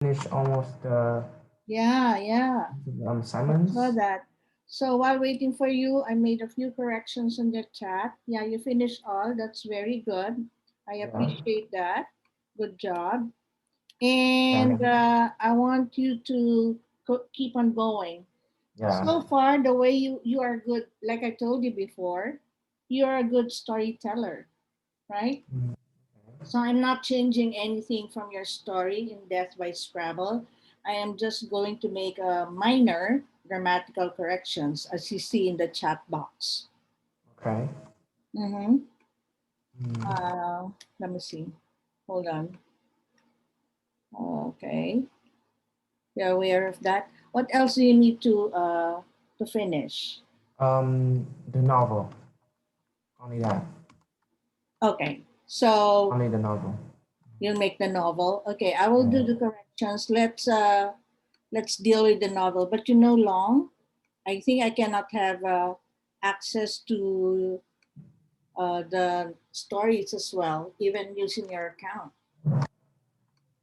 finished almost the Yeah. I assignments. saw that. So while waiting for you, I made a few corrections in the chat. Yeah, you finished all. That's very good. I Yeah. appreciate that. Good job. Okay. And I want you to keep on going. Yeah. So far, the way you are good, like I told you before, you are a good storyteller, right? Mm, So I'm not changing anything from your story in Death by Scrabble. I am just going to make a minor grammatical corrections as you see in the chat box. okay. Mm-hmm. Mm, Let me see. Hold on. Okay. You're aware of that. What else do you need to finish? the novel. Only that. Okay. So Only the novel. you'll make the novel. Okay, I will do Yeah. the corrections. Let's deal with the novel. But you know, Long, I think I cannot have access to the stories as well, even using your account.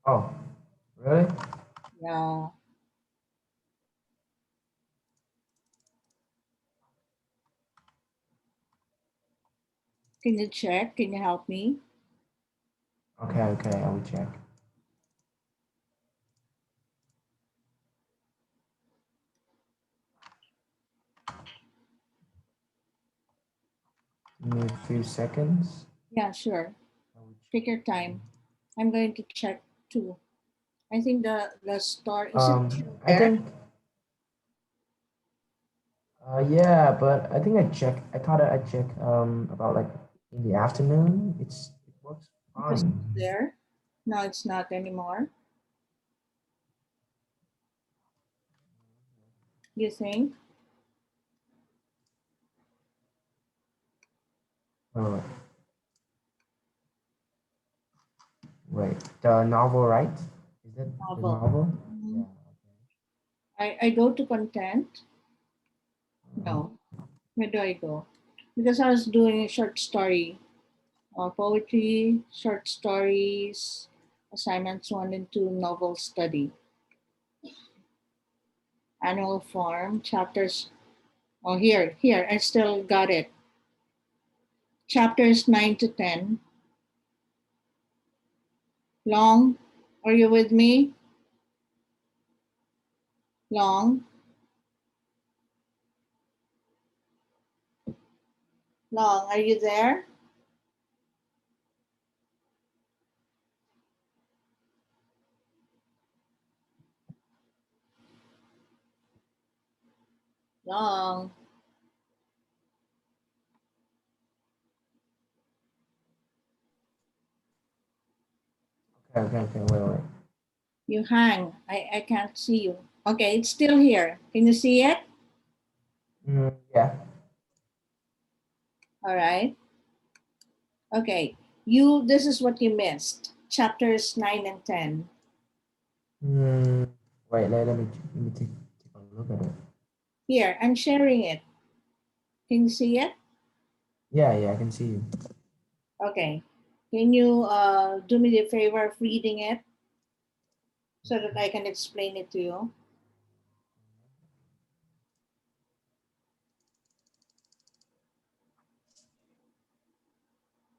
Oh, really? Yeah. Can you check? Can you help me? Okay, okay, I will check. Give me a few seconds. Yeah, sure. I will Take your time. I'm going to check too. I think the store check. is it still I there? think, yeah, but I think I check. I thought I checked about like in the afternoon. It works It was fine. there. No, it's not anymore. You think? Oh, wait, the novel, right? Is that the Novel. novel? Yeah. Mhm. I go to content. Okay. No. Where do I go? Because I was doing a short story, poetry, short stories, assignments 1 and 2, novel study, annual form, chapters. Oh, here, I still got it. Chapters 9 to 10. Long, are you with me? Long, long, are you there? Long, Okay. Okay. Wait. you hang. I can't see you. Okay, it's still here. Can you see it? Yeah. All right. Okay. This is what you missed. Chapters 9 and 10. Mm, wait. Let me take a look at it. Here, I'm sharing it. Can you see it? Yeah. Yeah. I can see you. Okay. Can you do me the favor of reading it so that I can explain it to you?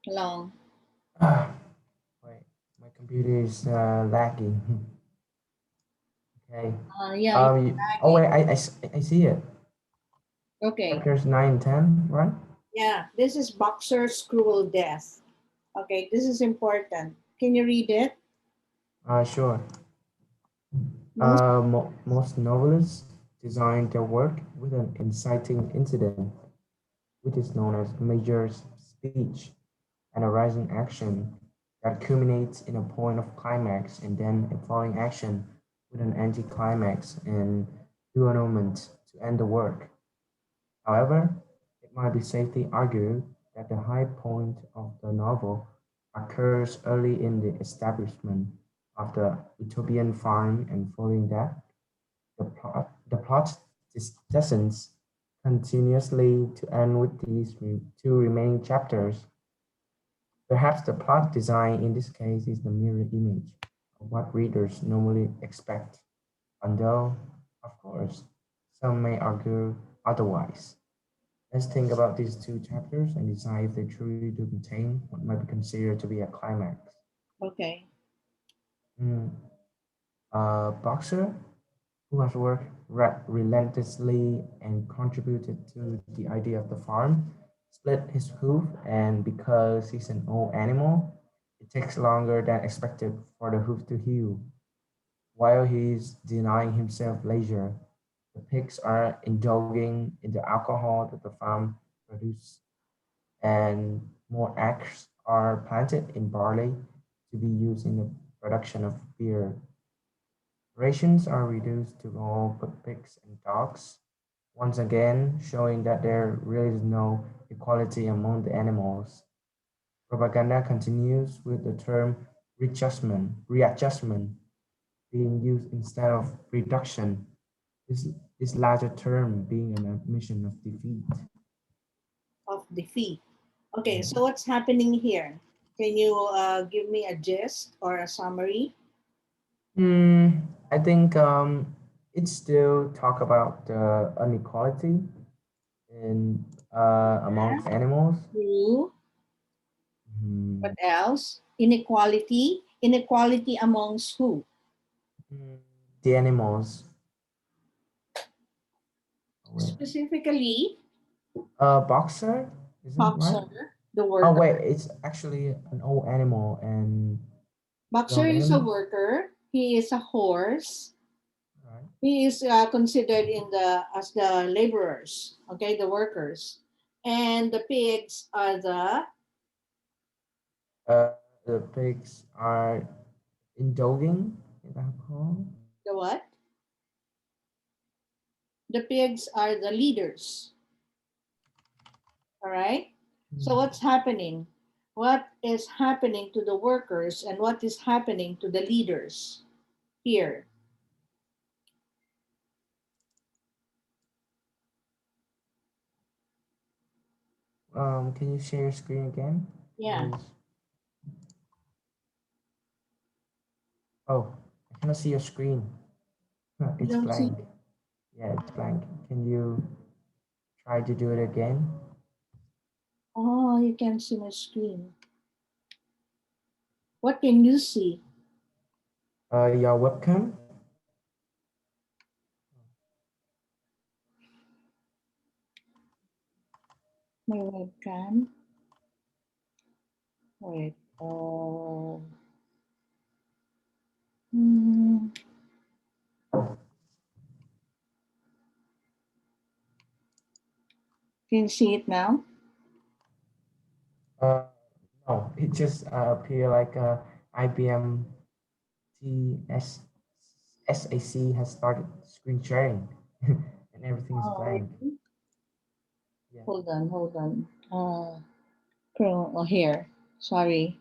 Long. Ah, wait. My computer is lagging. Okay. Yeah, it's Oh lagging. wait. I see it. Okay. Chapters 9 and 10, right? Yeah, this is Boxer's Cruel Death. Okay, this is important. Can you read it? Sure. Most Most novelists design their work with an inciting incident, which is known as major speech, and a rising action that culminates in a point of climax and then a falling action with an anticlimax and denouement to end the work. However, it might be safely argued that the high point of the novel occurs early in the establishment of the utopian farm, and following that, the plot descends continuously to end with these two remaining chapters. Perhaps the plot design in this case is the mirror image what readers normally expect, although, of course, some may argue otherwise. Let's think about these two chapters and decide if they truly do contain what might be considered to be a climax. Okay. Mm, a boxer who has worked relentlessly and contributed to the idea of the farm, split his hoof, and because he's an old animal, it takes longer than expected for the hoof to heal. While he's denying himself leisure, the pigs are indulging in the alcohol that the farm produces, and more acres are planted in barley to be used in the production of beer. Rations are reduced to all but pigs and dogs, once again showing that there really is no equality among the animals. Propaganda continues with the term readjustment being used instead of reduction, this, this latter term being an admission of defeat. Of defeat. Okay, Yeah. so what's happening here? Can you give me a gist or a summary? I think it still talk about the inequality in amongst animals. True. What Mm, else? Inequality. Inequality amongst who? mm, the animals. Oh, wait. Specifically, Boxer, is it right? boxer, the Oh worker. wait, it's actually an old animal and Boxer young is a animal, worker. He is a horse. right? He is considered in the as the laborers. Okay, the workers, and the pigs are Uh, the pigs are indulging in alcohol. the what? The pigs are the leaders. All right. So Hmm. what's happening? What is happening to the workers and what is happening to the leaders here? Can you share your screen again? Yeah, Because oh, I cannot see your screen. Huh, you it's don't see. blank. Yeah, it's blank. Can you try to do it again? Oh, you can see my screen. What can you see? Your webcam. My webcam. Wait. Hmm, can you see it now? Uh, no, it just appear like IBM TS SAC has started screen sharing, and everything is Oh, blank. really? Yeah. Hold on, hold on. Chrome. Oh, here. Sorry.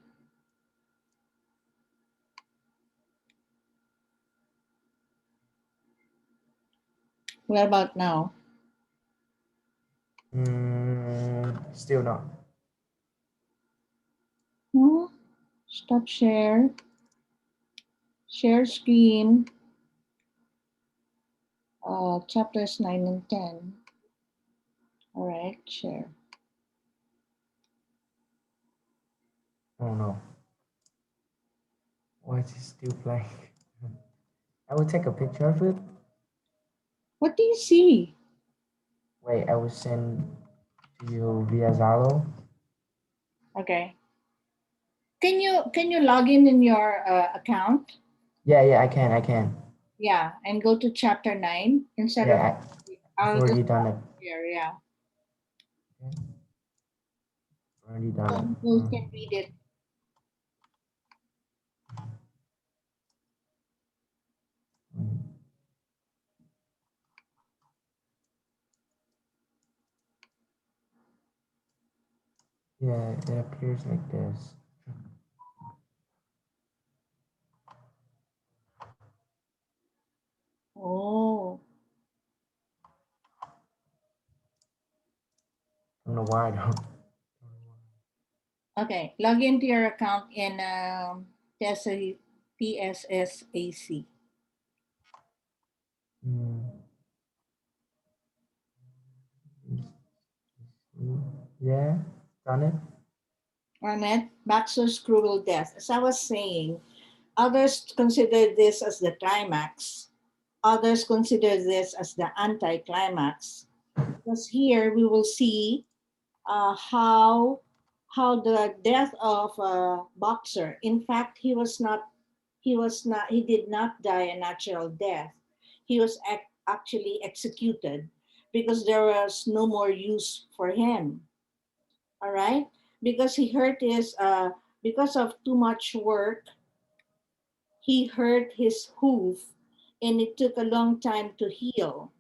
What about now? Still not. Hmm? Stop share. Share screen. Chapters 9 and 10. All right, share. Oh no. Why is it still blank? I will take a picture of it. What do you see? Wait, I will send to you via Zalo. Okay. Can you log in your account? Yeah, I can, I can. Yeah, and go to chapter 9 instead of Yeah, I've I'll just already done it. share. Yeah, Okay, already done so it. you both can read it. Mm. Yeah, it appears like this. Oh, Don't know why though. okay. Log into your account in PSSAC. Mm, yeah, done it. Arnett, Baxter's cruel death. As I was saying, others consider this as the climax. Others consider this as the anticlimax. Because here we will see how the death of a boxer. In fact, he did not die a natural death. He was actually executed because there was no more use for him. All right, because he hurt his because of too much work, he hurt his hoof, and it took a long time to heal.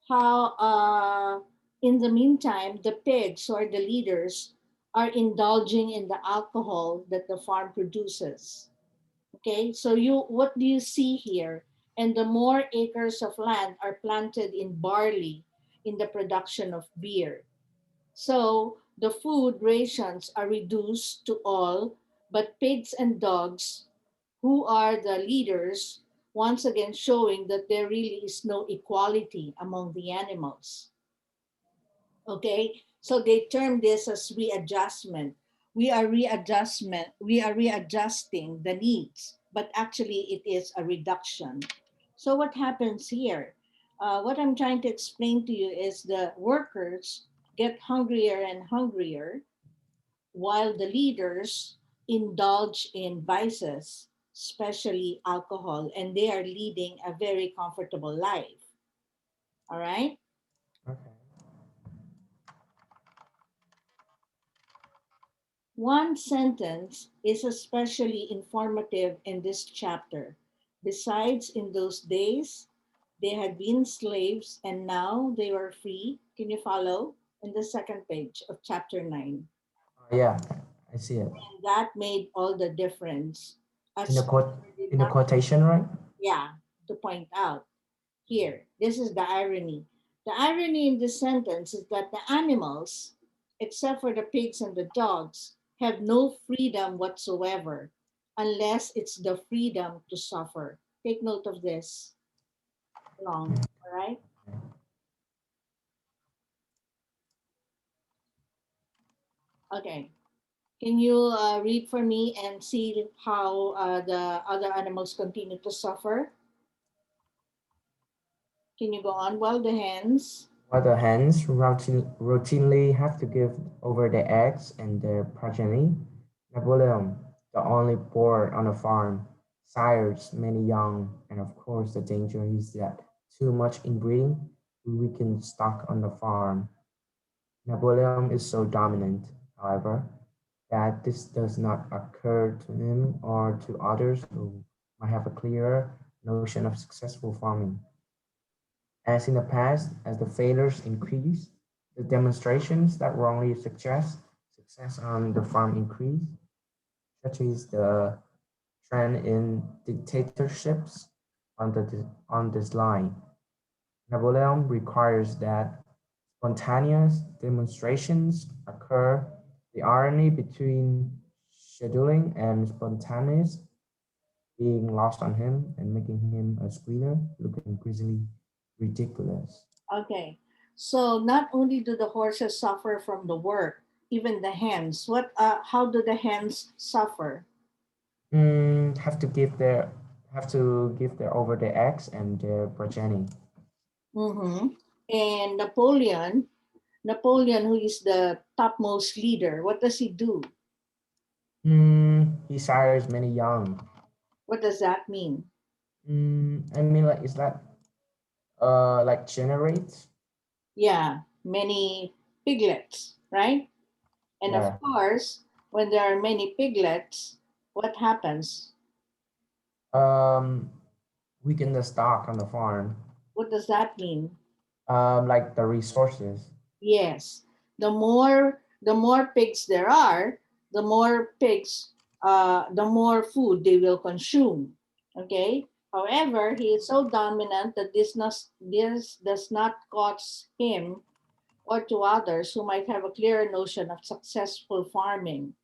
How in the meantime the pigs, or the leaders, are indulging in the alcohol that the farm produces. Okay, so what do you see here? And the more acres of land are planted in barley in the production of beer. So the food rations are reduced to all but pigs and dogs, who are the leaders, once again showing that there really is no equality among the animals. Okay, so they term this as readjustment. We are readjusting the needs, but actually it is a reduction. So what happens here? What I'm trying to explain to you is the workers get hungrier and hungrier, while the leaders indulge in vices, especially alcohol, and they are leading a very comfortable life. All right. Okay. One sentence is especially informative in this chapter. Besides, in those days, they had been slaves and now they were free. Can you follow? In the second page of chapter 9. Yeah, I see it. And that made all the difference. In the As quote, did in the not, quotation, right? yeah, to point out here. This is the irony. The irony in this sentence is that the animals, except for the pigs and the dogs, have no freedom whatsoever unless it's the freedom to suffer. Take note of this. Long, all right? Okay. Can you read for me and see how the other animals continue to suffer? Can you go on? Well, the hens. While the hens routinely have to give over their eggs and their progeny, Napoleon, the only boar on the farm, sires many young, and of course the danger is that too much inbreeding will weaken stock on the farm. Napoleon is so dominant, however, that this does not occur to him or to others who might have a clearer notion of successful farming. As in the past, as the failures increase, the demonstrations that wrongly suggest success on the farm increase, such as the trend in dictatorships on this line. Napoleon requires that spontaneous demonstrations occur. The irony between scheduling and spontaneous being lost on him and making him a squealer look increasingly ridiculous. Okay. So not only do the horses suffer from the work, even the hens. How do the hens suffer? Have to give their over their eggs and their progeny. Mm-hmm. And Napoleon, who is the topmost leader, what does he do? He sires many young. What does that mean? I mean, like, is that like generates? Yeah, many piglets, right? And of Yeah. course, when there are many piglets, what happens? Um, weaken the stock on the farm. What does that mean? Like the resources. Yes, the more pigs there are, the more food they will consume. Okay. However, he is so dominant that this does not cause him or to others who might have a clearer notion of successful farming.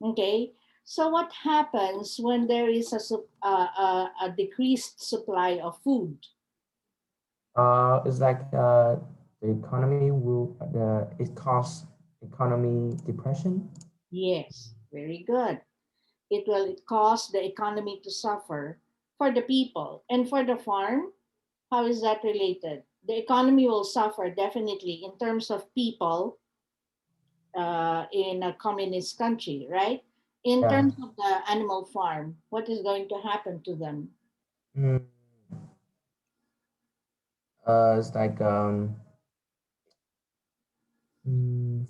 Okay. So what happens when there is a decreased supply of food? It's like the economy will it causes economy depression. Yes, very good. It will cause the economy to suffer for the people. And for the farm, how is that related? The economy will suffer definitely in terms of people in a communist country, right? In Yeah. terms of the animal farm, what is going to happen to them? Mm, it's like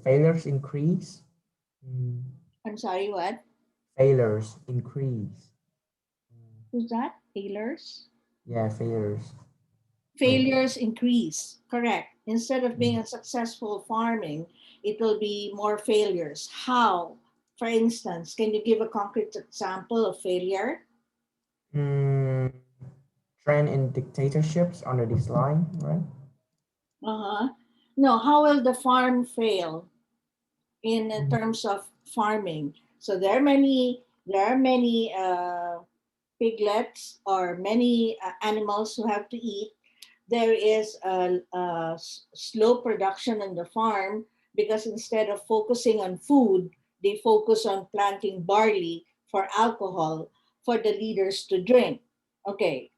failures increase. Mm, I'm sorry, what? failures increase. Mm, Who's that? Tailors? yeah, failures. Like Failures increase, correct. Instead of being mm, a successful farming, it will be more failures. How? For instance, can you give a concrete example of failure? mm, trend in dictatorships under this line, right? Uh-huh. No, how will the farm fail in Mm, terms of farming? So there are many piglets or many animals who have to eat. There is a slow production on the farm because instead of focusing on food, they focus on planting barley for alcohol for the leaders to drink. Okay,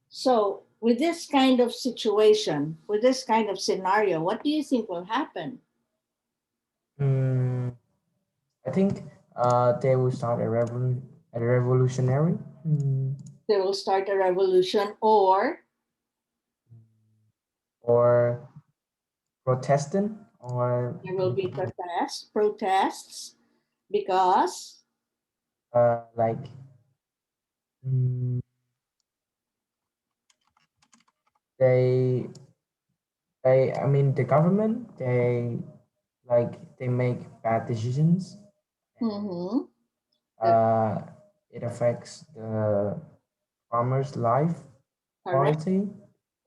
so with this kind of situation, with this kind of scenario, what do you think will happen? mm, I think they will start a revolutionary They will start a revolution, or or Protestant or there will be protests because like mm, they I mean the government they make bad decisions and mhm, that uh, it affects the farmer's life correct. quality.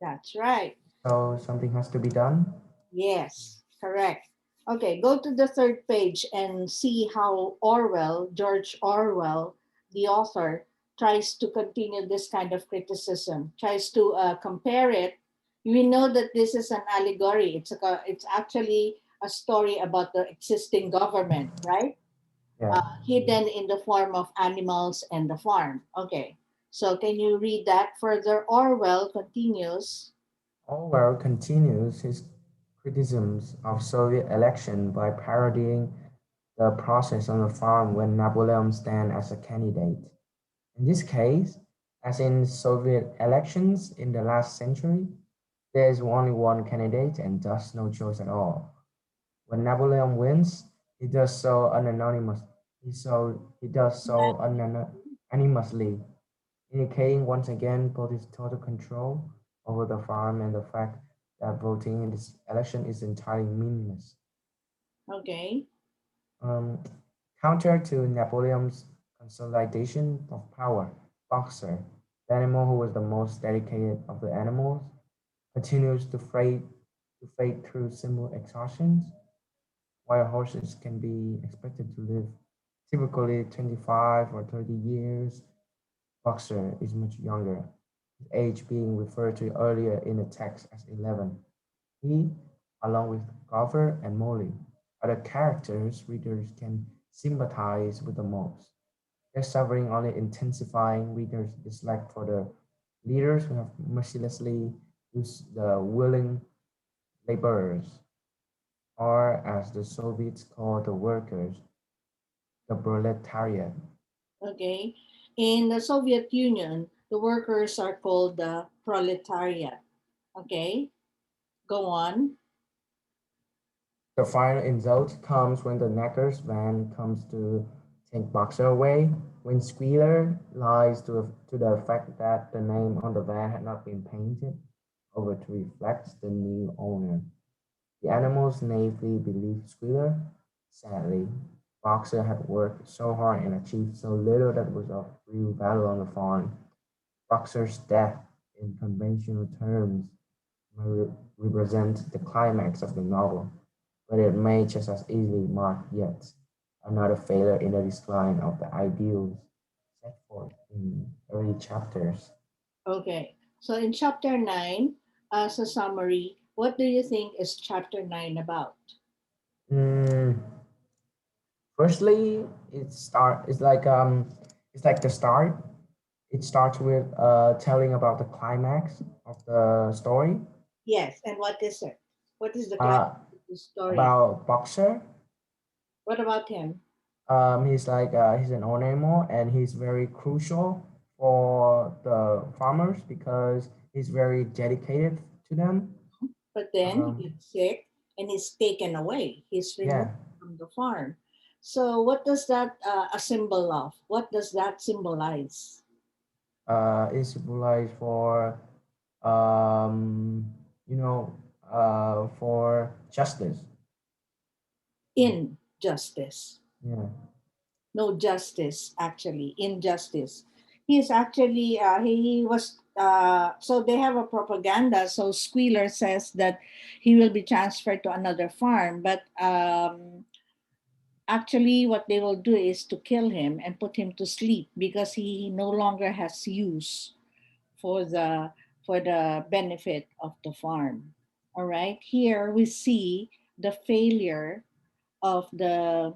That's right. So something has to be done. Yes, correct. Okay, go to the third page and see how George Orwell, the author, tries to continue this kind of criticism, tries to compare it. We know that this is an allegory. It's actually a story about the existing government, right? Yeah. Hidden in the form of animals and the farm. Okay, so can you read that further? Orwell continues. Orwell continues his criticisms of Soviet election by parodying the process on the farm when Napoleon stands as a candidate. In this case, as in Soviet elections in the last century, there is only one candidate and thus no choice at all. When Napoleon wins, he does so anonymously, indicating once again both his total control over the farm and the fact that voting in this election is entirely meaningless. Okay. Um, Counter to Napoleon's consolidation of power, Boxer, the animal who was the most dedicated of the animals, continues to fade through simple exhaustions, while horses can be expected to live typically 25 or 30 years. Boxer is much younger, his age being referred to earlier in the text as 11. He, along with Gopher and Molly, are the characters readers can sympathize with the most. Their suffering only intensifying readers' dislike for the leaders who have mercilessly used the willing laborers, or as the Soviets call the workers, the proletariat. Okay. In the Soviet Union, the workers are called the proletariat. Okay. Go on. The final insult comes when the Necker's van comes to take Boxer away, when Squealer lies to the effect that the name on the van had not been painted over to reflect the new owner. The animals naively believed Squealer. Sadly, Boxer had worked so hard and achieved so little that was of real value on the farm. Boxer's death, in conventional terms, may represent the climax of the novel, but it may just as easily mark yet another failure in the decline of the ideals set forth in early chapters. Okay. So in chapter 9, as a summary, what do you think is chapter 9 about? Mm, Firstly, it's like the start. It starts with telling about the climax of the story. Yes. And what is it? What is the climax Uh, of the story? about boxer. What about him? He's an animal and he's very crucial for the farmers because he's very dedicated to them. But then he Um, gets sick and he's taken away. He's removed yeah, from the farm. So what does that a symbol of? What does that symbolize? it's symbolized for um, you know for justice. Injustice. Yeah, No justice, actually. Injustice. He's actually, he was, so they have a propaganda. So Squealer says that he will be transferred to another farm. But actually, what they will do is to kill him and put him to sleep because he no longer has use for the benefit of the farm. All right. Here we see the failure of the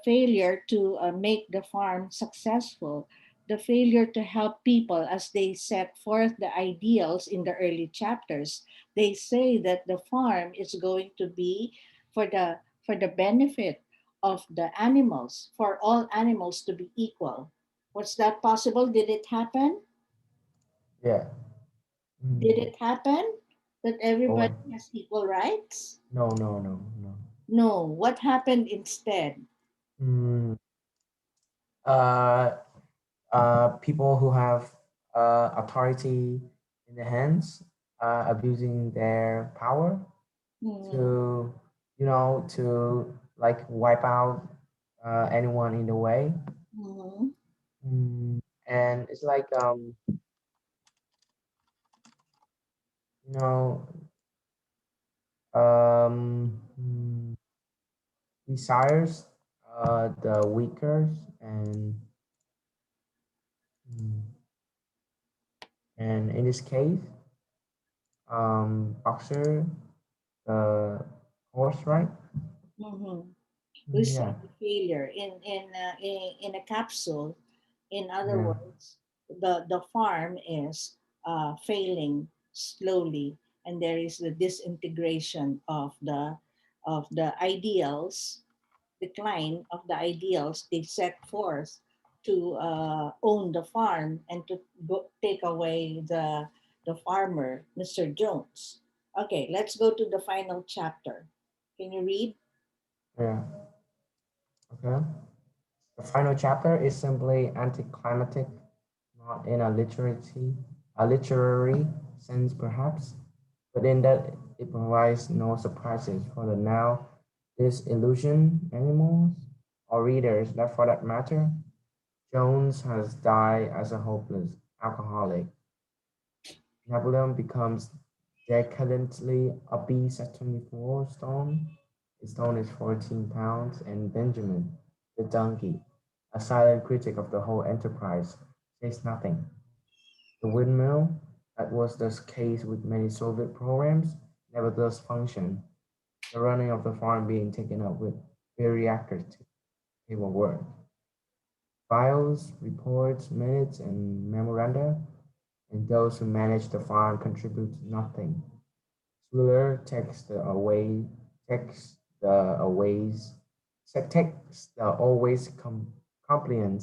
failure to make the farm successful, the failure to help people as they set forth the ideals in the early chapters. They say that the farm is going to be for the benefit of the animals, for all animals to be equal. Was that possible? Did it happen? yeah. Did Mm. it happen that Oh, everybody has equal rights? no, no, no, no. No. What happened instead? Mm, uh, People who have authority in their hands, abusing their power Hmm. to, to like wipe out anyone in the way. Hmm. And it's like, you know, desires the weaker, and mm, and in this case, boxer, the horse, right? Hmm. We see Yeah, the failure in a capsule. In other yeah, words, the farm is failing slowly, and there is the disintegration of the ideals, decline of the ideals they set forth to own the farm and to take away the farmer, Mr. Jones. Okay, let's go to the final chapter. Can you read? yeah. Okay. The final chapter is simply anticlimactic, not in a literary sense perhaps, but in that it provides no surprises for the now disillusioned animals or readers that for that matter. Jones has died as a hopeless alcoholic. Napoleon becomes decadently obese at 24 stone. His stone is 14 pounds, and Benjamin, the donkey, a silent critic of the whole enterprise, says nothing. The windmill, that was the case with many Soviet programs, never does function, the running of the farm being taken up with very accurate paperwork. Files, reports, minutes, and memoranda, and those who manage the farm contribute nothing. Schuler takes the aways, takes the always compliant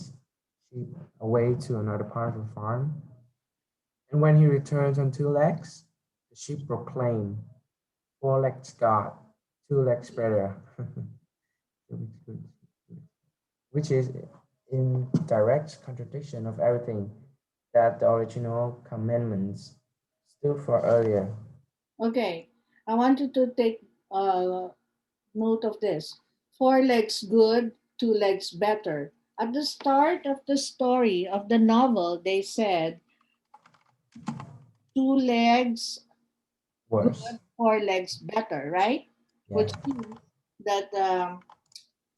sheep away to another part of the farm, and when he returns on two legs, the sheep proclaim, "Four legs God, two legs better," which is in direct contradiction of everything that the original commandments stood for earlier. Okay, I wanted to take note of this. Four legs good, two legs better. At the start of the story of the novel, they said two legs Worse. good, four legs better, right? Yeah. Which means that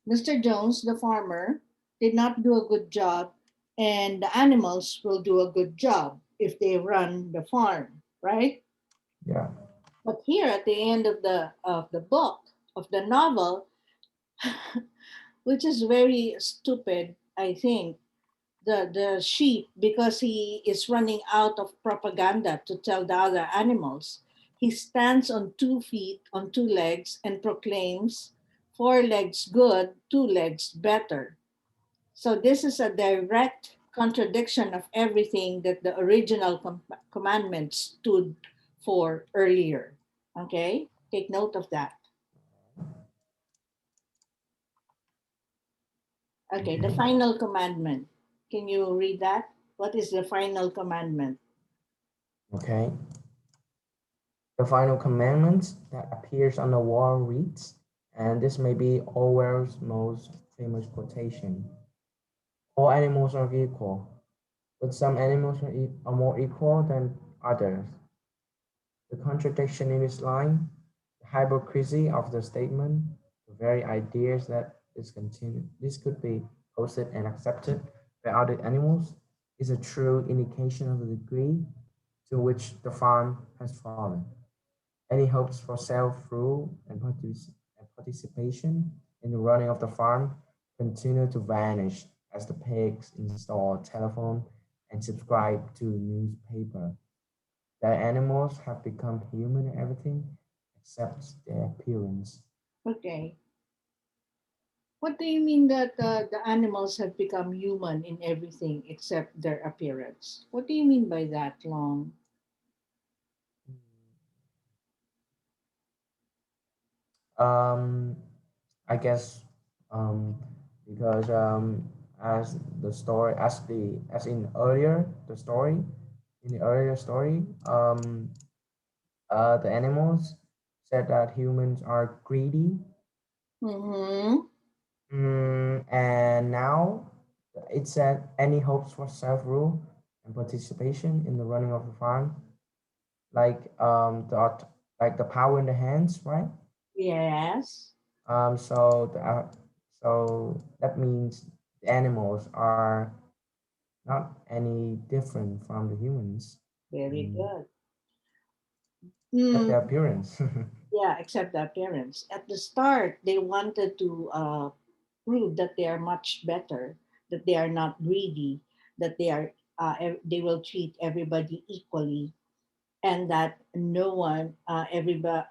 Mr. Jones, the farmer, did not do a good job, and the animals will do a good job if they run the farm, right? Yeah. But here at the end of the book, of the novel, which is very stupid, I think, the sheep, because he is running out of propaganda to tell the other animals, he stands on 2 feet, on 2 legs, and proclaims, "Four legs good, 2 legs better." So this is a direct contradiction of everything that the original commandment stood for earlier. Okay, take note of that. Okay, the Okay. final commandment. Can you read that? What is the final commandment? Okay. The final commandment that appears on the wall reads, and this may be Orwell's most famous quotation: all animals are equal, but some animals are more equal than others. The contradiction in this line, the hypocrisy of the statement, the very ideas that this could be hosted and accepted by other animals, is a true indication of the degree to which the farm has fallen. Any hopes for self-rule and participation in the running of the farm continue to vanish as the pigs install a telephone and subscribe to newspaper. The animals have become human in everything except their appearance. Okay. What do you mean that the animals have become human in everything except their appearance? What do you mean by that, Long? Um, I guess um, because as the story, as in earlier the story, in the earlier story, the animals said that humans are greedy, Mm-hmm. and now it said any hopes for self-rule and participation in the running of the farm, like like the power in the hands, right? Yes. So so that means the animals are not any different from the humans, Very mm, good. except Mm, their appearance. yeah, except the appearance. At the start, they wanted to prove that they are much better, that they are not greedy, that they will treat everybody equally, and that no one, everybody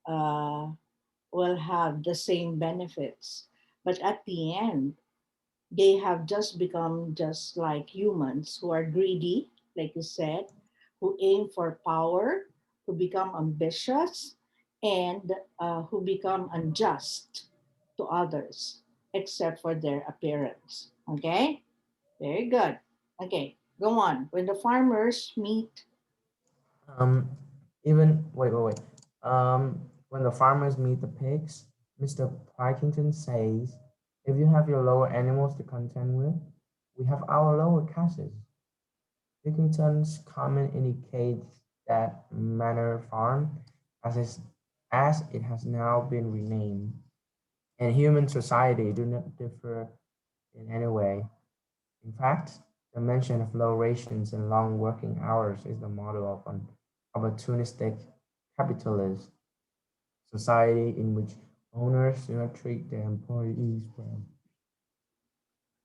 uh, will have the same benefits. But at the end, they have just become just like humans who are greedy, like you said, who aim for power, who become ambitious, and who become unjust to others, except for their appearance. Okay? Very good. Okay, go on. When the farmers meet, um, even wait. When the farmers meet the pigs, Mr. Pikington says, "If you have your lower animals to contend with, we have our lower classes." Pilkington's comment indicates that Manor Farm, as it has now been renamed, and human society do not differ in any way. In fact, the mention of low rations and long working hours is the model of an opportunistic capitalist society in which owners do not treat their employees well.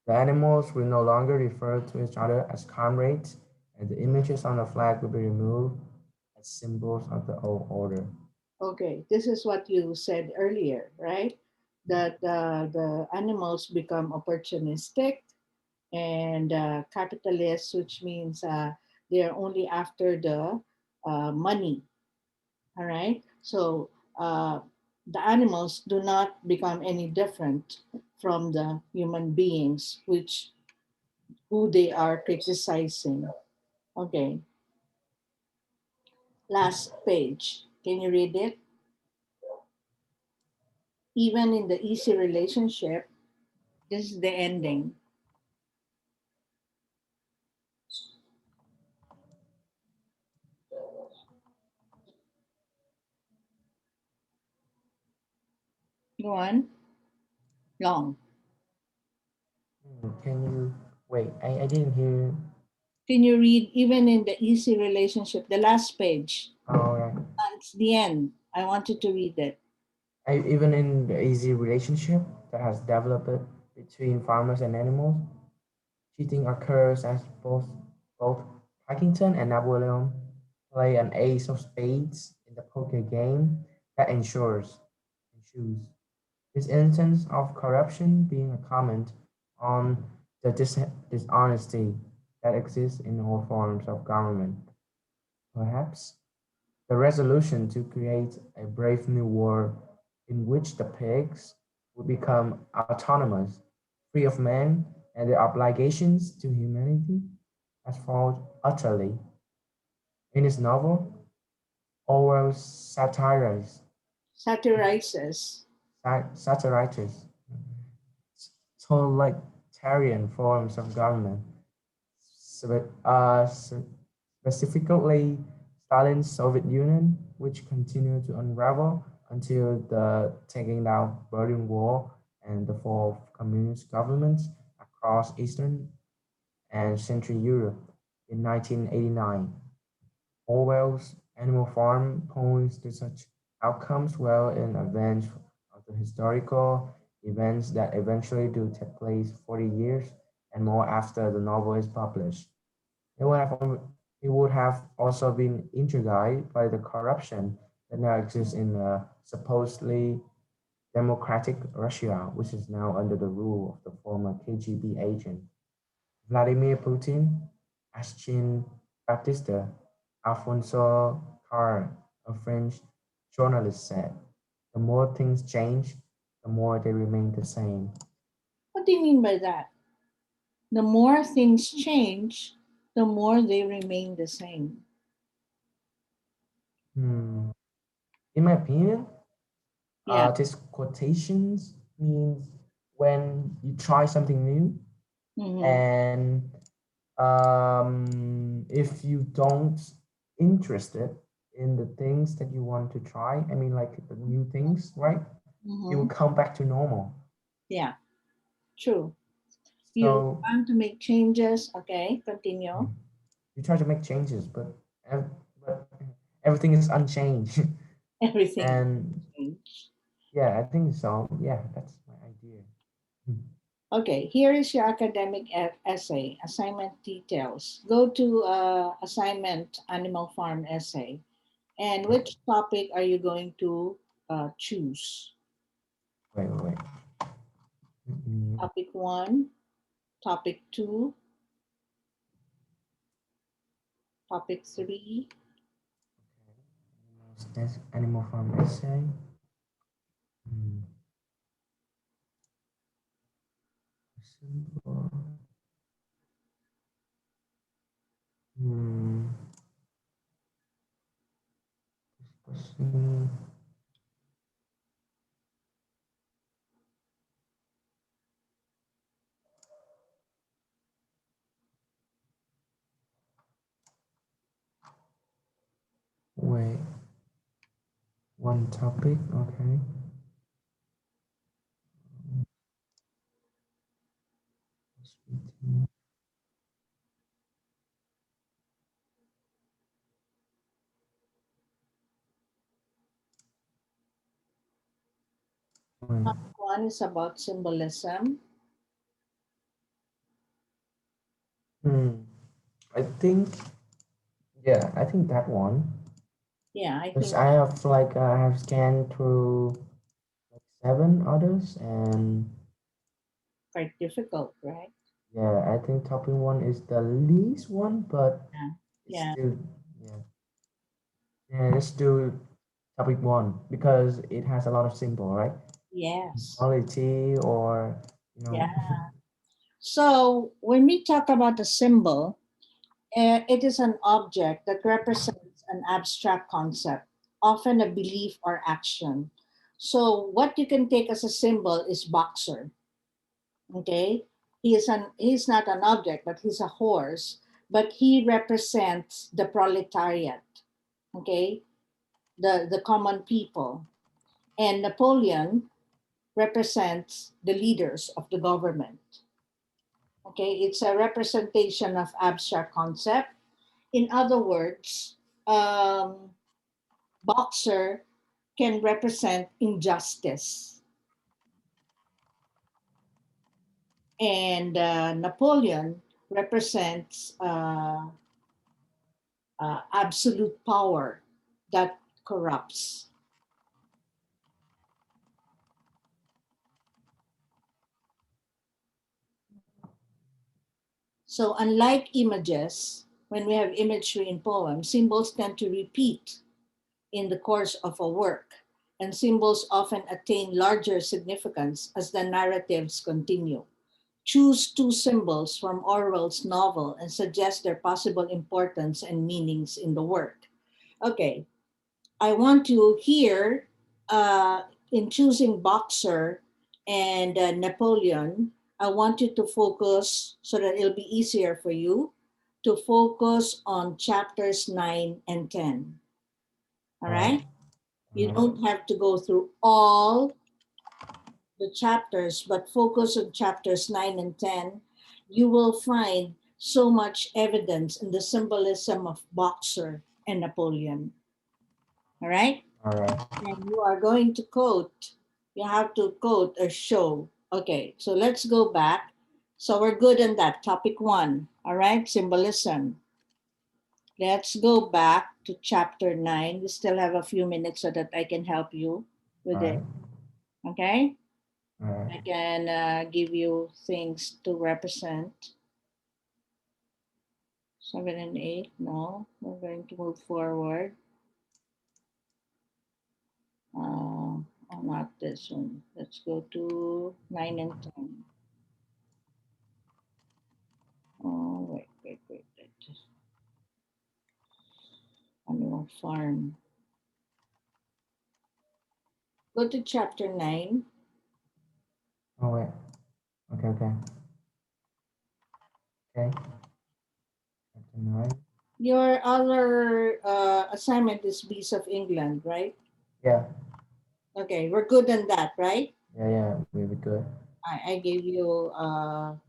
The animals will no longer refer to each other as comrades, and the images on the flag will be removed as symbols of the old order. okay, this is what you said earlier, right? That the animals become opportunistic and capitalists, which means they're only after the money. All right. So uh, the animals do not become any different from the human beings, which who they are criticizing. Okay. Last page. Can you read it? Even in the easy relationship, this is the ending. Go on. Long. Can you wait? I didn't hear. Can you read even in the easy relationship, the last page? All right. It's the end. I wanted to read it. Even in the easy relationship that has developed between farmers and animals, cheating occurs as both Parkinson and Napoleon play an ace of spades in the poker game that ensures this instance of corruption being a comment on the dishonesty that exists in all forms of government. Perhaps the resolution to create a brave new world in which the pigs would become autonomous, free of men and their obligations to humanity, has failed utterly. In his novel, Orwell Satirizes. satirizes totalitarian forms of government, specifically Stalin's Soviet Union, which continued to unravel until the taking down Berlin Wall and the fall of communist governments across Eastern and Central Europe in 1989. Orwell's Animal Farm points to such outcomes well in advance of the historical events that eventually do take place 40 years and more after the novel is published. It would have, it would have also been intrigued by the corruption that now exists in supposedly democratic Russia, which is now under the rule of the former KGB agent Vladimir Putin, Aschin Baptiste, Alfonso Carr, a French journalist, said, the more things change, the more they remain the same. What do you mean by that? The more things change, the more they remain the same. Hmm. In my opinion, Yeah. this quotations means when you try something new Mm-hmm. and if you don't interested in the things that you want to try, I mean like the new things, right? You will Mm-hmm. come back to normal. Yeah, true. You So want to make changes. Okay, continue. mm, you try to make changes, but everything is unchanged. Everything And change. yeah, I think so. Yeah, that's my idea. Mm. Okay, here is your academic essay, assignment details. Go to assignment animal farm essay. And which topic are you going to choose? Wait. Mm, Topic one, topic two, topic three. That's Animal Farm essay. Mm, symbol. Hmm. Discussing. Wait. One topic. Okay. Wait. Topic one is about symbolism. Hmm. I think. Yeah, I think that one. Yeah, I Because think I have scanned through like seven others, and quite difficult, right? yeah, I think topic one is the least one, but Yeah. it's Yeah. still yeah. Yeah, let's do topic one because it has a lot of symbol, right? Yes. Quality or you Yeah. know. So when we talk about a symbol, it is an object that represents an abstract concept, often a belief or action. So what you can take as a symbol is boxer. Okay, he's not an object, but he's a horse. But he represents the proletariat. Okay, the common people. And Napoleon represents the leaders of the government. Okay, it's a representation of abstract concept. In other words, boxer can represent injustice, and Napoleon represents absolute power that corrupts. So, unlike images, when we have imagery in poems, symbols tend to repeat in the course of a work, and symbols often attain larger significance as the narratives continue. Choose two symbols from Orwell's novel and suggest their possible importance and meanings in the work. Okay, I want you here in choosing boxer and Napoleon. I want you to focus so that it'll be easier for you to focus on chapters 9 and 10. All All right. right. You All right. don't have to go through all the chapters, but focus on chapters 9 and 10. You will find so much evidence in the symbolism of boxer and Napoleon. All right. All right. And you are going to quote, you have to quote or show. Okay, so let's go back. So we're good on that. Topic 1. All right, symbolism. Let's go back to chapter 9. We still have a few minutes so that I can help you All with it. right. Okay, All I right. can give you things to represent. 7 and 8. No, we're going to move forward. Oh, not this one. Let's go to 9 and 10. Oh, wait. Animal farm. Go to chapter 9. Oh wait. Okay. Okay. Okay. Chapter 9. Your other assignment is Bees of England, right? Yeah. Okay, we're good on that, right? Yeah. Yeah. We be good. I gave you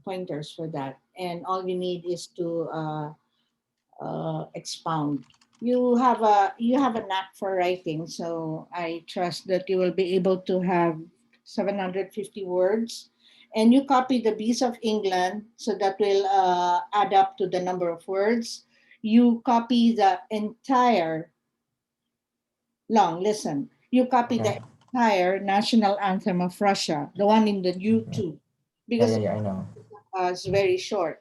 pointers for that. And all you need is to expound. You have a knack for writing, so I trust that you will be able to have 750 words, and you copy the Bees of England, so that will add up to the number of words. You copy the entire long. Listen, you copy Okay. the entire national anthem of Russia, the one in the Okay. YouTube, Yeah. because Yeah. Yeah. I know. it's very short.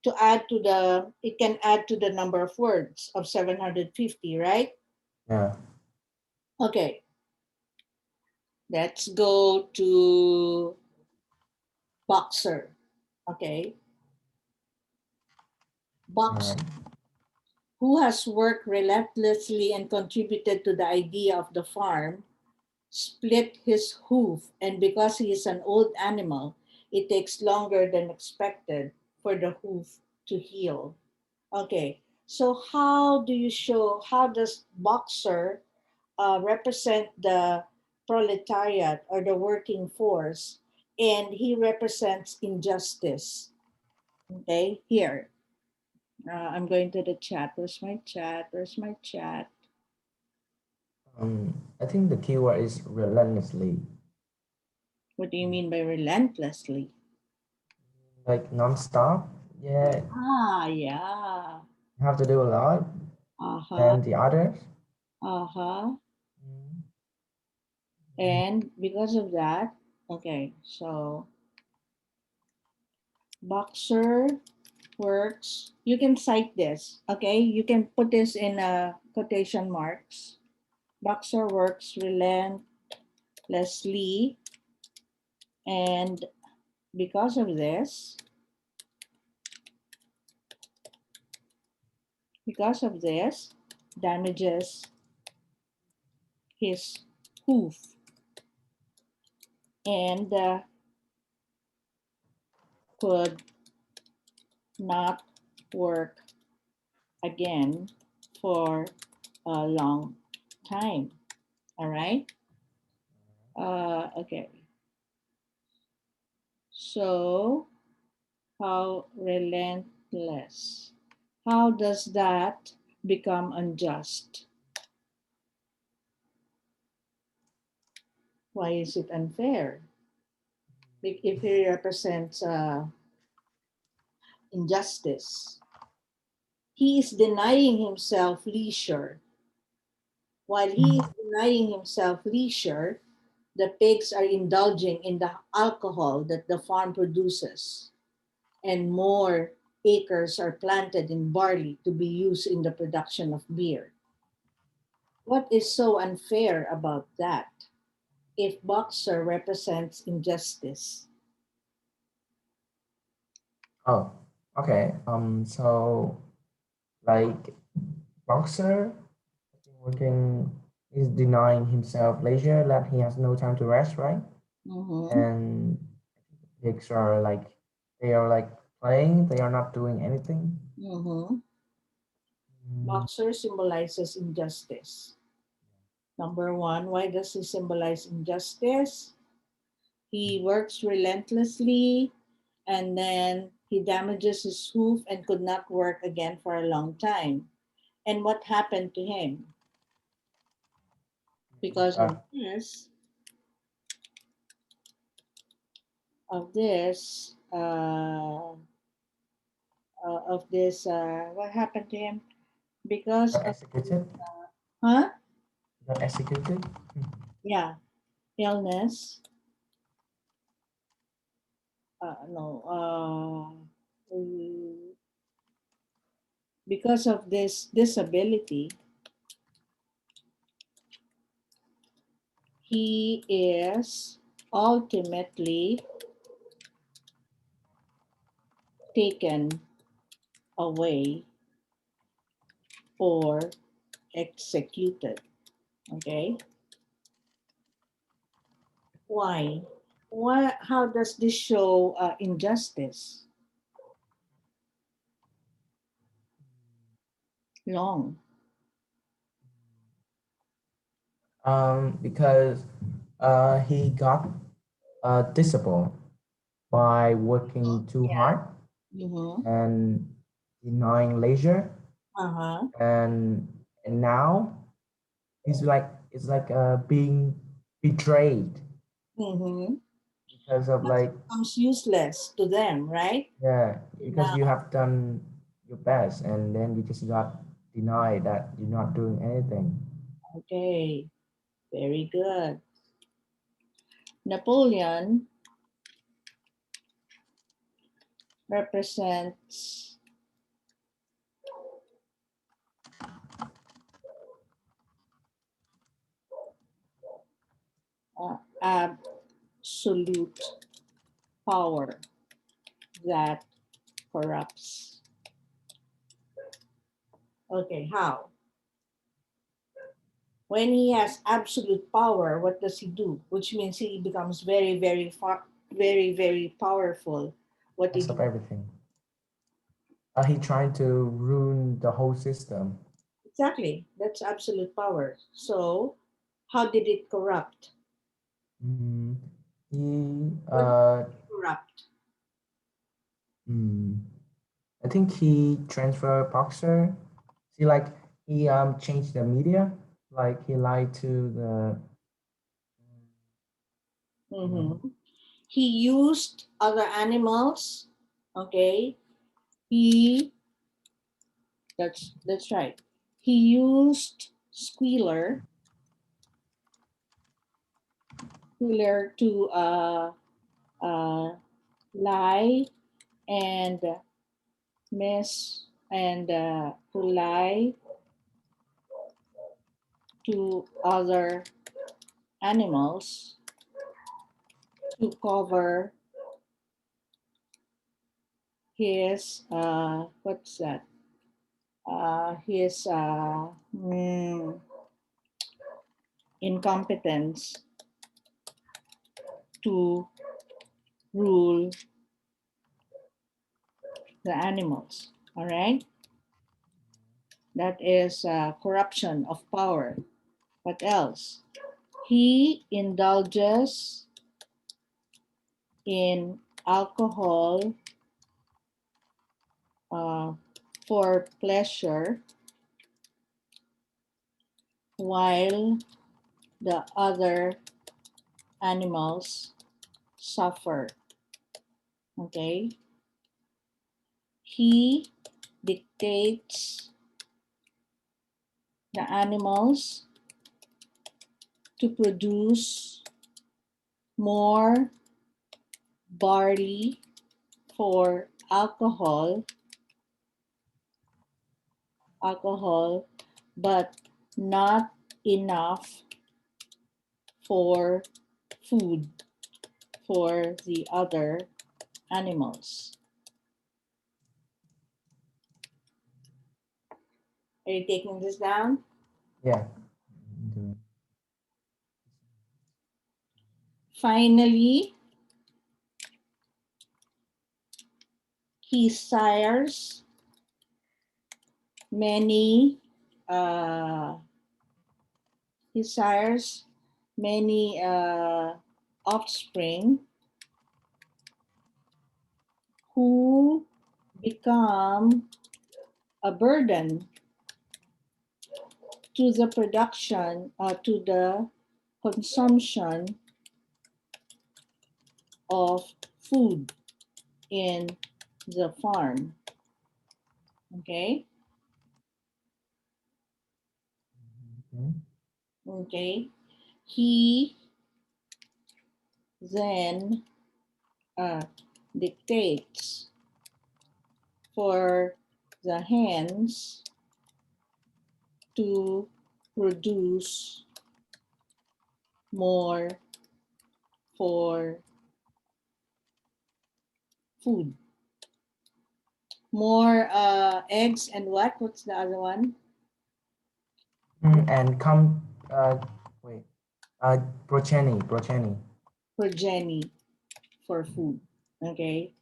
To add to the, it can add to the number of words of 750, right? Yeah. Okay, let's go to boxer. Okay, All boxer, right. who has worked relentlessly and contributed to the idea of the farm, split his hoof, and because he is an old animal, it takes longer than expected for the hoof to heal. Okay, so how does boxer represent the proletariat or the working force, and he represents injustice? Okay, here. I'm going to the chat. Where's my chat? Where's my chat? I think the keyword is relentlessly. What do you mean by relentlessly? Like non-stop. Yeah. Yeah. You have to do a lot. Uh-huh. Than the others. Uh-huh. Mm. And because of that, okay, so boxer works. You can cite this, okay? You can put this in quotation marks. Boxer works relentlessly, and because of this, damages his hoof and could not work again for a long time. All right. Okay. So, how relentless. How does that become unjust? Why is it unfair? If he represents injustice, he is denying himself leisure. While he is denying himself leisure, the pigs are indulging in the alcohol that the farm produces, and more acres are planted in barley to be used in the production of beer. What is so unfair about that? If Boxer represents injustice. Oh, okay. So like boxer working is denying himself leisure that he has no time to rest, right? Mm-hmm. And pigs are like they are like playing, they are not doing anything. Mm-hmm. Mm, Boxer symbolizes injustice. Number one, why does he symbolize injustice? He works relentlessly and then he damages his hoof and could not work again for a long time. And what happened to him? Because uh, of this, what happened to him? Because got of, executed, huh? got executed. Yeah, illness. No, because of this disability, he is ultimately taken away or executed. Okay, why? Why? How does this show injustice? Long. Because he got disabled by working too Yeah. hard Mm-hmm. and denying leisure, Uh-huh. and now he's like it's like being betrayed Mm-hmm. because of That like becomes useless to them, right? yeah because Now, you have done your best and then you just got denied that you're not doing anything. okay, very good. Napoleon represents absolute power that corrupts. Okay, how? When he has absolute power, what does he do? Which means he becomes very, very far, very, very powerful. What did Mess up he? everything. He tried to ruin the whole system. Exactly, that's absolute power. So, how did it corrupt? Mm, he What did it corrupt? mm, I think he transferred boxer. See, like he changed the media, like he lied to the you know Mhm. He used other animals. Okay, he that's right. He used Squealer to uh, lie and miss and to lie to other animals to cover his what's that? His incompetence to rule the animals. All right, that is corruption of power. What else? He indulges in alcohol for pleasure while the other animals suffer. Okay? He dictates the animals to produce more barley for alcohol, but not enough for food for the other animals. Are you taking this down? Yeah. Doing. Finally, he sires many uh, he sires many offspring who become a burden to the production, to the consumption of food in the farm. Okay? Okay. Okay. He then dictates for the hens to produce more for food. More eggs and what? What's the other one? And come, wait, progeny. Progeny for food. Okay.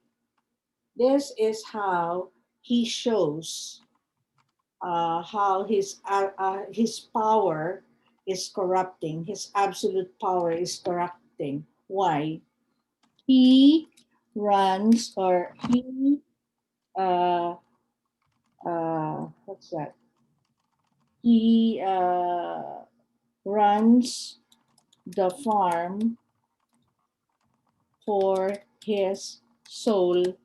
This is how he shows how his power is corrupting. His absolute power is corrupting. Why? He runs or he uh, what's that? He runs the farm for his sole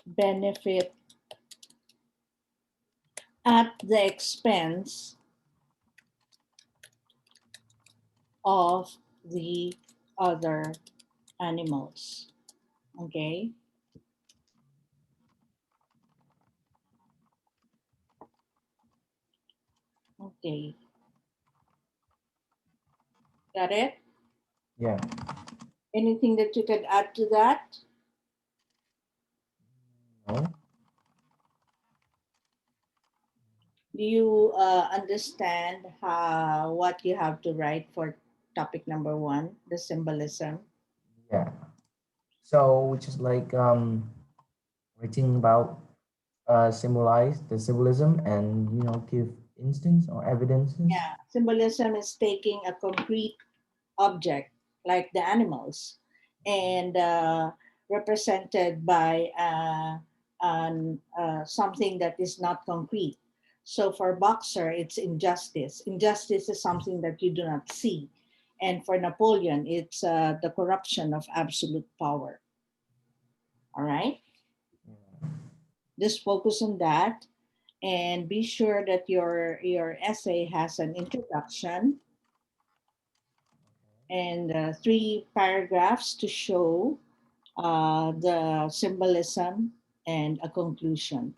benefit at the expense of the other animals. Okay? Okay. Got it? Yeah. Anything that you could add to that? No. Do you understand what you have to write for topic number 1, the symbolism? Yeah. So, which is like writing about symbolize the symbolism and give instance or evidences. Yeah, symbolism is taking a concrete object like the animals and represented by something that is not concrete. So for boxer, it's injustice. Injustice is something that you do not see. And for Napoleon, it's the corruption of absolute power. All right? Yeah. Just focus on that and be sure that your essay has an introduction and 3 paragraphs to show the symbolism and a conclusion.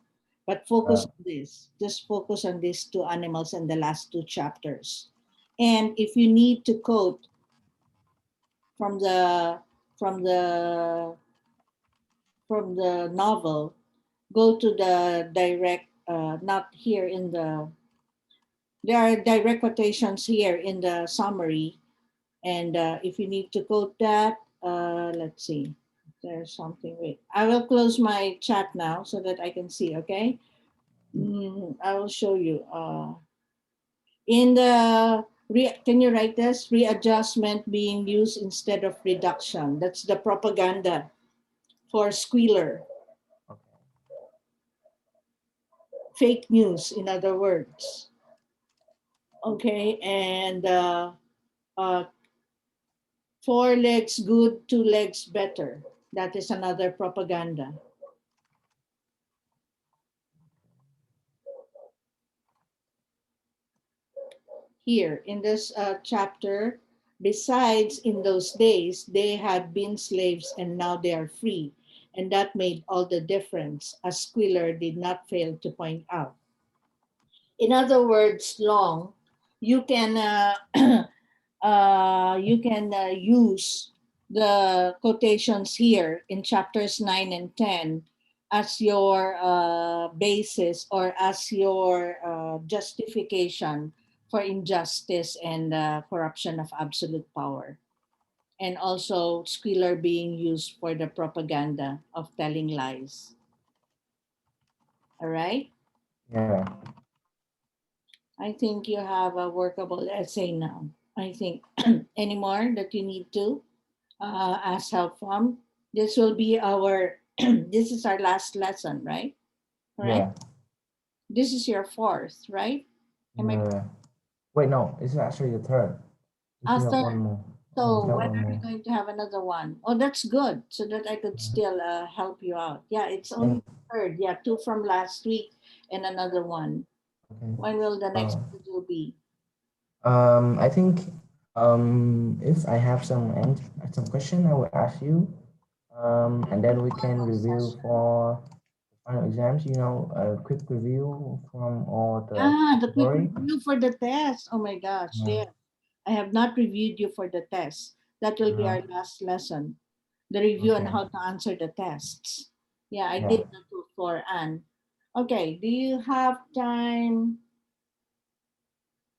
But focus Uh, on this. Just focus on these 2 animals in the last 2 chapters. And if you need to quote from the from the from the novel, go to the direct. Not here in the. There are direct quotations here in the summary. And if you need to quote that, let's see. There's something. Wait, I will close my chat now so that I can see. Okay, I will show you. In the can you write this? Readjustment being used instead of reduction. That's the propaganda for squealer. Okay. Fake news, in other words. Okay, and uh, four legs good, two legs better. That is another propaganda. Here in this chapter, besides in those days, they had been slaves and now they are free. And that made all the difference, as Squealer did not fail to point out. In other words, long, you can use the quotations here in chapters 9 and 10 as your basis or as your justification for injustice and corruption of absolute power. And also, squealer being used for the propaganda of telling lies. All right? Yeah. I think you have a workable essay now. I think any more that you need to ask help from. This will be our, this is our last lesson, right? Correct? Yeah. This is your fourth, right? Am I Yeah. Wait, no, it's actually the third. We still have after? one more. We So still have when one are we more. going to have another one? Oh, that's good. So that I could Yeah. still help you out. Yeah, it's I only think. third. Yeah, two from last week and another one. Okay. When will the next Uh, schedule be? I think if I have some question, I will ask you. And then we can Final review session. for final exams. A quick review from all the Ah, the quick category. review for the test. Oh my gosh, Yeah. yeah. I have not reviewed you for the test. That will be Uh, our last lesson. The review on okay. how to answer the tests. Yeah, I Yeah. did that for Anne. Okay, do you have time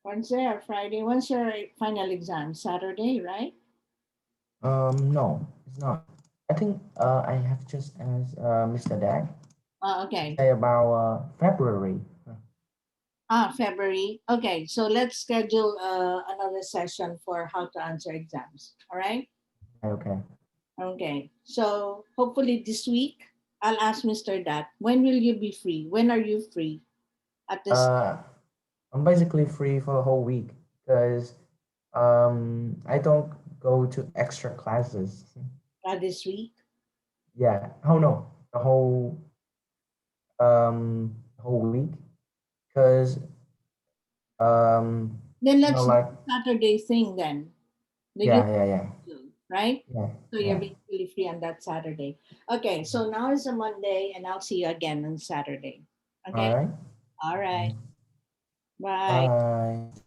Wednesday or Friday? When's your final exam? Saturday, right? No, it's not. I think I have just asked Mr. Dag. He Okay. say about February. February. Okay, so let's schedule another session for how to answer exams. All right. Okay. Okay. So hopefully this week I'll ask Mr. Dat. When will you be free? When are you free at this Uh, I'm basically free for the whole week because I don't go to extra classes. this week? Yeah. Oh no, the whole week because um Then let's do like the Saturday thing then. The yeah, youth yeah, yeah, schedule, right? yeah, So you're yeah. basically free on that Saturday. Okay, so now is a Monday and I'll see you again on Saturday. All Okay? right. All right. Okay. Bye. Bye.